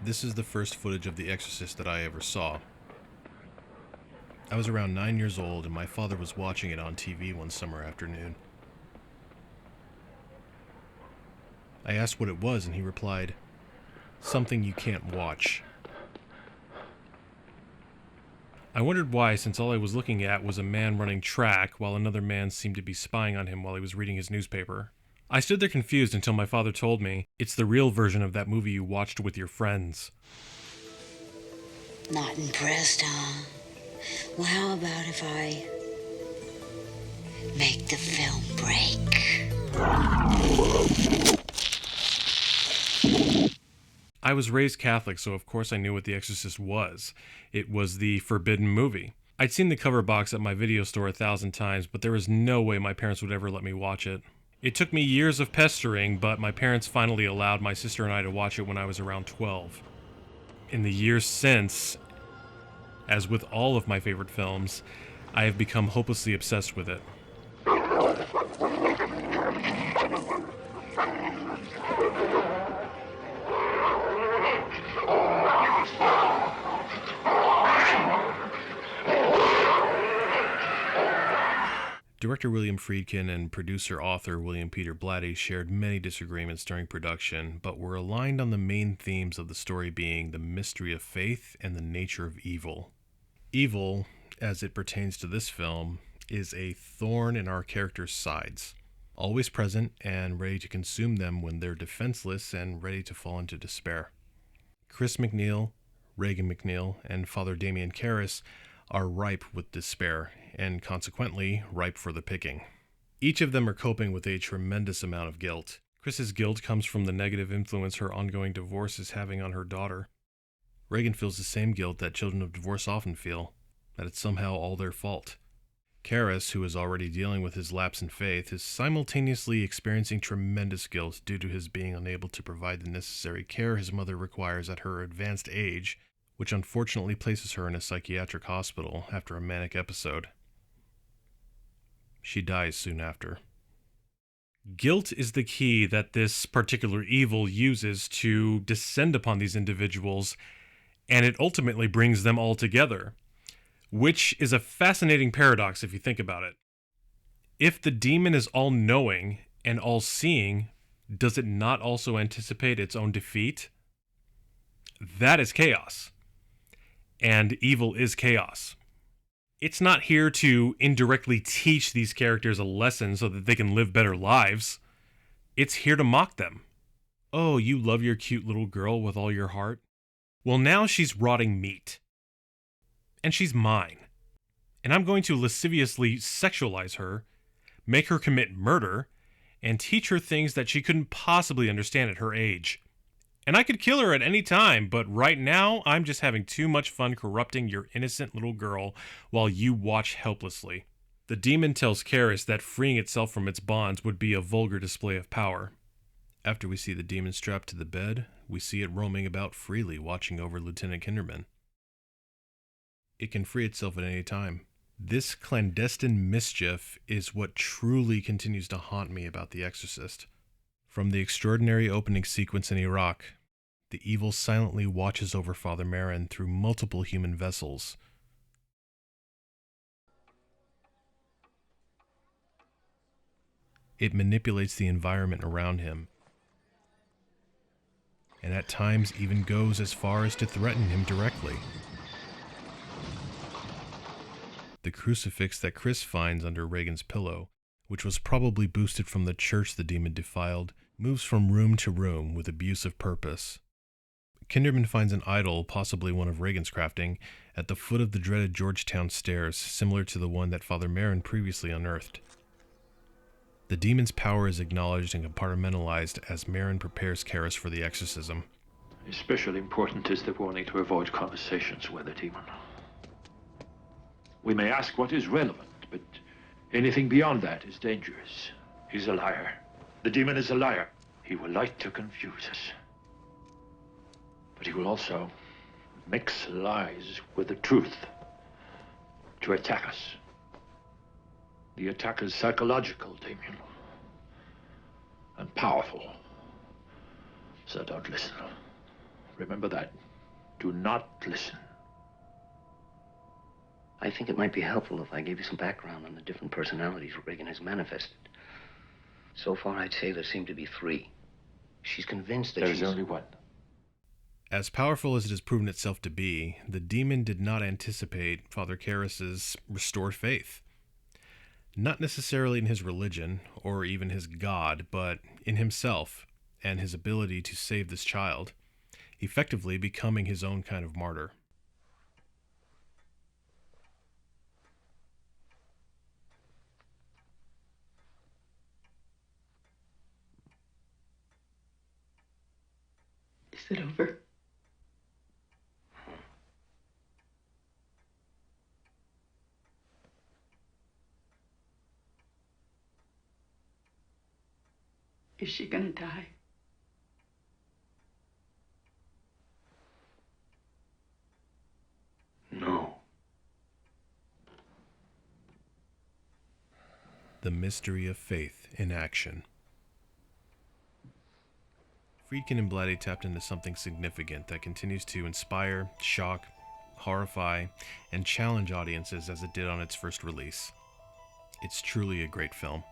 This is the first footage of The Exorcist that I ever saw. I was around 9 years old and my father was watching it on TV one summer afternoon. I asked what it was and he replied, "Something you can't watch." I wondered why, since all I was looking at was a man running track while another man seemed to be spying on him while he was reading his newspaper. I stood there confused until my father told me, "It's the real version of that movie you watched with your friends." Not impressed, huh? Well, how about if I make the film break? I was raised Catholic, so of course I knew what The Exorcist was. It was the forbidden movie. I'd seen the cover box at my video store 1,000 times, but there was no way my parents would ever let me watch it. It took me years of pestering, but my parents finally allowed my sister and I to watch it when I was around 12. In the years since, as with all of my favorite films, I have become hopelessly obsessed with it. Director William Friedkin and producer-author William Peter Blatty shared many disagreements during production, but were aligned on the main themes of the story being the mystery of faith and the nature of evil. Evil, as it pertains to this film, is a thorn in our characters' sides, always present and ready to consume them when they're defenseless and ready to fall into despair. Chris MacNeil, Regan MacNeil, and Father Damien Karras are ripe with despair, and consequently ripe for the picking. Each of them are coping with a tremendous amount of guilt. Chris's guilt comes from the negative influence her ongoing divorce is having on her daughter. Regan feels the same guilt that children of divorce often feel, that it's somehow all their fault. Karras, who is already dealing with his lapse in faith, is simultaneously experiencing tremendous guilt due to his being unable to provide the necessary care his mother requires at her advanced age, which unfortunately places her in a psychiatric hospital after a manic episode. She dies soon after. Guilt is the key that this particular evil uses to descend upon these individuals, and it ultimately brings them all together, which is a fascinating paradox if you think about it. If the demon is all-knowing and all-seeing, does it not also anticipate its own defeat? That is chaos. And evil is chaos. It's not here to indirectly teach these characters a lesson so that they can live better lives. It's here to mock them. Oh, you love your cute little girl with all your heart? Well, now she's rotting meat. And she's mine. And I'm going to lasciviously sexualize her, make her commit murder, and teach her things that she couldn't possibly understand at her age. And I could kill her at any time, but right now, I'm just having too much fun corrupting your innocent little girl while you watch helplessly. The demon tells Karras that freeing itself from its bonds would be a vulgar display of power. After we see the demon strapped to the bed, we see it roaming about freely, watching over Lieutenant Kinderman. It can free itself at any time. This clandestine mischief is what truly continues to haunt me about The Exorcist. From the extraordinary opening sequence in Iraq, the evil silently watches over Father Merrin through multiple human vessels. It manipulates the environment around him, and at times even goes as far as to threaten him directly. The crucifix that Chris finds under Regan's pillow, which was probably boosted from the church the demon defiled, moves from room to room with abusive purpose. Kinderman finds an idol, possibly one of Regan's crafting, at the foot of the dreaded Georgetown stairs, similar to the one that Father Merrin previously unearthed. The demon's power is acknowledged and compartmentalized as Merrin prepares Karras for the exorcism. Especially important is the warning to avoid conversations with the demon. We may ask what is relevant, but anything beyond that is dangerous. He's a liar. The demon is a liar. He will like to confuse us. But he will also mix lies with the truth to attack us. The attack is psychological, Damien. And powerful. So don't listen. Remember that. Do not listen. I think it might be helpful if I gave you some background on the different personalities Reagan has manifested. So far, I'd say there seem to be three. She's convinced that There's only one. As powerful as it has proven itself to be, the demon did not anticipate Father Karras's restored faith. Not necessarily in his religion, or even his God, but in himself and his ability to save this child, effectively becoming his own kind of martyr. Is it over? Is she gonna die? No. The mystery of faith in action. Friedkin and Blatty tapped into something significant that continues to inspire, shock, horrify, and challenge audiences as it did on its first release. It's truly a great film.